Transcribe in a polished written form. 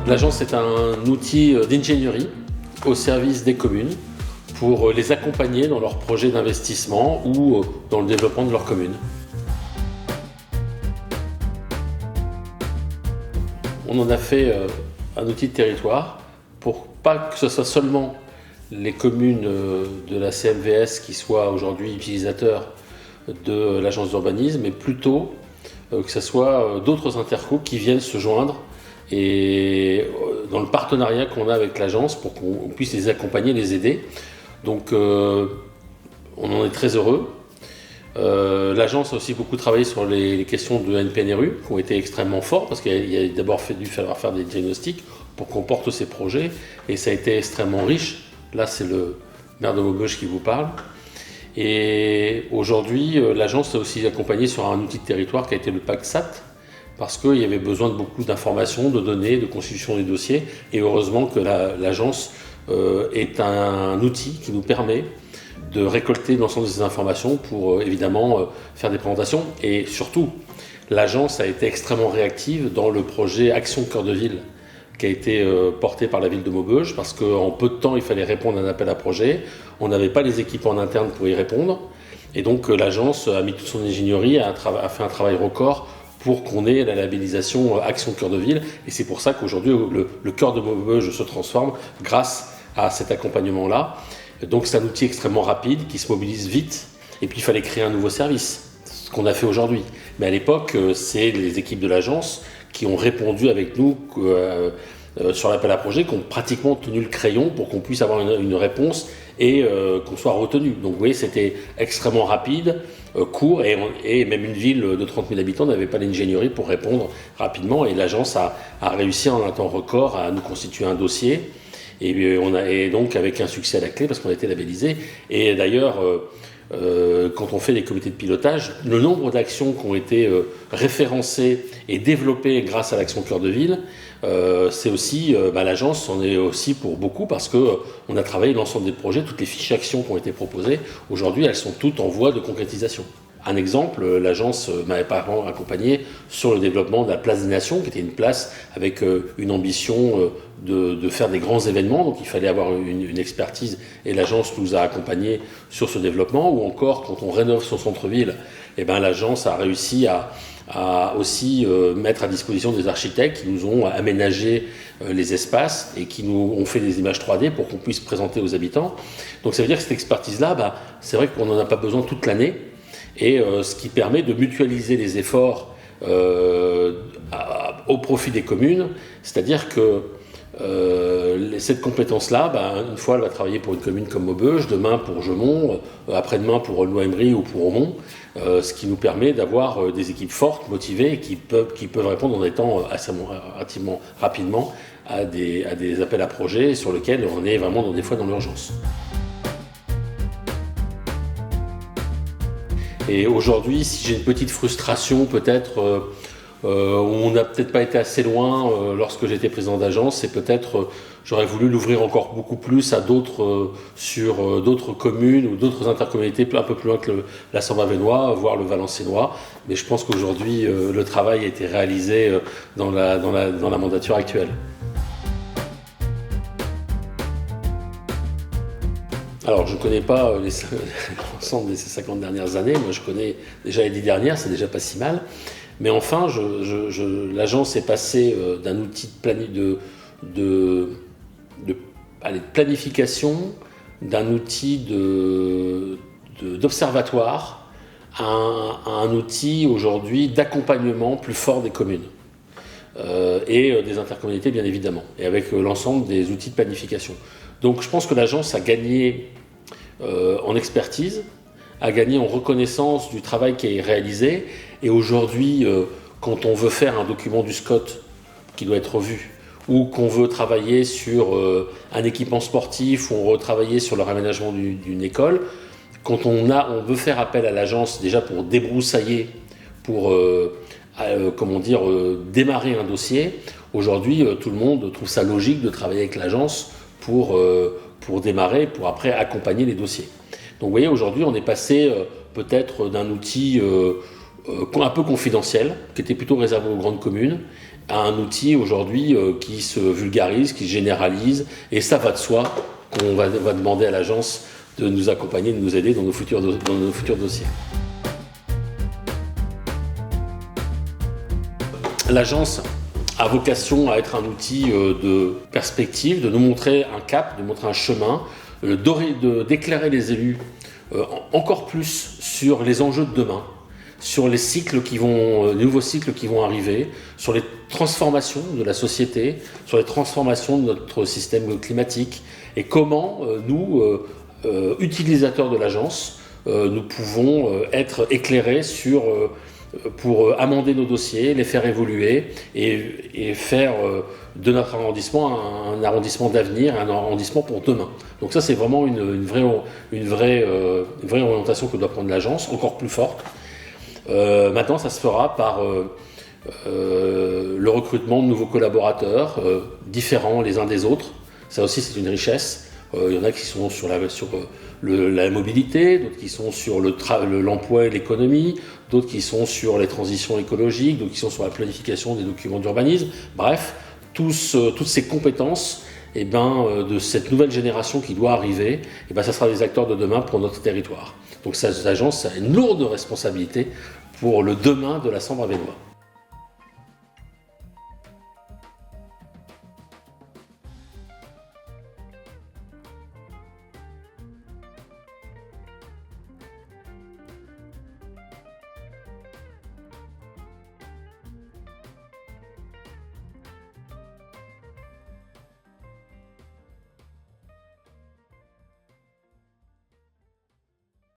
L'agence est un outil d'ingénierie au service des communes pour les accompagner dans leurs projets d'investissement ou dans le développement de leur commune. On en a fait un outil de territoire pour pas que ce soit seulement les communes de la CMVS qui soient aujourd'hui utilisateurs de l'agence d'urbanisme, mais plutôt que ce soit d'autres intercos qui viennent se joindre et dans le partenariat qu'on a avec l'agence pour qu'on puisse les accompagner, les aider. Donc on en est très heureux. L'agence a aussi beaucoup travaillé sur les questions de NPNRU qui ont été extrêmement forts parce qu'il a d'abord dû falloir faire des diagnostics pour qu'on porte ces projets et ça a été extrêmement riche. Là c'est le maire de Maubeuge qui vous parle. Et aujourd'hui l'agence a aussi accompagné sur un outil de territoire qui a été le PACSAT parce qu'il y avait besoin de beaucoup d'informations, de données, de constitution des dossiers et heureusement que l'agence est un outil qui nous permet de récolter l'ensemble de ces informations pour évidemment faire des présentations. Et surtout, l'agence a été extrêmement réactive dans le projet Action Cœur de Ville qui a été porté par la ville de Maubeuge parce qu'en peu de temps, il fallait répondre à un appel à projet. On n'avait pas les équipes en interne pour y répondre. Et donc l'agence a mis toute son ingénierie, a fait un travail record pour qu'on ait la labellisation Action Cœur de Ville. Et c'est pour ça qu'aujourd'hui, le cœur de Maubeuge se transforme grâce à cet accompagnement-là. Donc c'est un outil extrêmement rapide qui se mobilise vite. Et puis il fallait créer un nouveau service, ce qu'on a fait aujourd'hui. Mais à l'époque, c'est les équipes de l'agence qui ont répondu avec nous sur l'appel à projet, qui ont pratiquement tenu le crayon pour qu'on puisse avoir une réponse et qu'on soit retenu. Donc vous voyez, c'était extrêmement rapide, court, et même une ville de 30 000 habitants n'avait pas l'ingénierie pour répondre rapidement. Et l'agence a réussi en un temps record à nous constituer un dossier. Et donc avec un succès à la clé parce qu'on a été labellisé. Et d'ailleurs, quand on fait des comités de pilotage, le nombre d'actions qui ont été référencées et développées grâce à l'action Cœur de Ville, c'est aussi, l'agence en est aussi pour beaucoup parce qu'on a travaillé l'ensemble des projets, toutes les fiches actions qui ont été proposées. Aujourd'hui, elles sont toutes en voie de concrétisation. Un exemple, l'agence m'avait accompagné sur le développement de la place des Nations, qui était une place avec une ambition de faire des grands événements, donc il fallait avoir une expertise et l'agence nous a accompagnés sur ce développement. Ou encore, quand on rénove son centre-ville, l'agence a réussi à aussi mettre à disposition des architectes qui nous ont aménagé les espaces et qui nous ont fait des images 3D pour qu'on puisse présenter aux habitants. Donc ça veut dire que cette expertise-là, c'est vrai qu'on n'en a pas besoin toute l'année. Et ce qui permet de mutualiser les efforts au profit des communes, c'est-à-dire que cette compétence-là, une fois elle va travailler pour une commune comme Maubeuge, demain pour Gemont, après-demain pour Aulnoy-Aymeries ou pour Aumont, ce qui nous permet d'avoir des équipes fortes, motivées et qui peuvent répondre en étant assez relativement rapidement à des appels à projets sur lesquels on est vraiment des fois dans l'urgence. Et aujourd'hui, si j'ai une petite frustration, peut-être, on n'a peut-être pas été assez loin lorsque j'étais président d'agence, c'est peut-être, j'aurais voulu l'ouvrir encore beaucoup plus à d'autres, sur d'autres communes ou d'autres intercommunalités un peu plus loin que la Samba-Vénois, voire le Valenciennois. Mais je pense qu'aujourd'hui, le travail a été réalisé dans la mandature actuelle. Alors, je ne connais pas l'ensemble de ces 50 dernières années. Moi, je connais déjà les 10 dernières, c'est déjà pas si mal. Mais enfin, l'agence est passée d'un outil de planification, d'un outil d'observatoire, à un outil aujourd'hui d'accompagnement plus fort des communes et des intercommunalités, bien évidemment, et avec l'ensemble des outils de planification. Donc, je pense que l'agence a gagné en expertise, a gagné en reconnaissance du travail qui est réalisé. Et aujourd'hui, quand on veut faire un document du SCOT qui doit être revu, ou qu'on veut travailler sur un équipement sportif, ou on veut travailler sur le réaménagement d'une école, quand on veut faire appel à l'agence déjà pour débroussailler, pour démarrer un dossier, aujourd'hui, tout le monde trouve ça logique de travailler avec l'agence pour démarrer, pour après accompagner les dossiers. Donc vous voyez, aujourd'hui, on est passé peut-être d'un outil un peu confidentiel, qui était plutôt réservé aux grandes communes, à un outil aujourd'hui qui se vulgarise, qui se généralise, et ça va de soi qu'on va demander à l'agence de nous accompagner, de nous aider dans nos futurs dossiers. L'agence a vocation à être un outil de perspective, de nous montrer un cap, de montrer un chemin, d'éclairer les élus encore plus sur les enjeux de demain, sur les nouveaux cycles qui vont arriver, sur les transformations de la société, sur les transformations de notre système climatique, et comment nous, utilisateurs de l'agence, nous pouvons être éclairés pour amender nos dossiers, les faire évoluer et faire de notre arrondissement un arrondissement d'avenir, un arrondissement pour demain. Donc ça, c'est vraiment une vraie orientation que doit prendre l'agence, encore plus forte. Maintenant, ça se fera par le recrutement de nouveaux collaborateurs, différents les uns des autres. Ça aussi, c'est une richesse. Il y en a qui sont sur la mobilité, d'autres qui sont sur l'emploi et l'économie, d'autres qui sont sur les transitions écologiques, d'autres qui sont sur la planification des documents d'urbanisme. Bref, toutes ces compétences de cette nouvelle génération qui doit arriver, ça sera des acteurs de demain pour notre territoire. Donc cette agence a une lourde responsabilité pour le demain de la Sambre-Avesnois.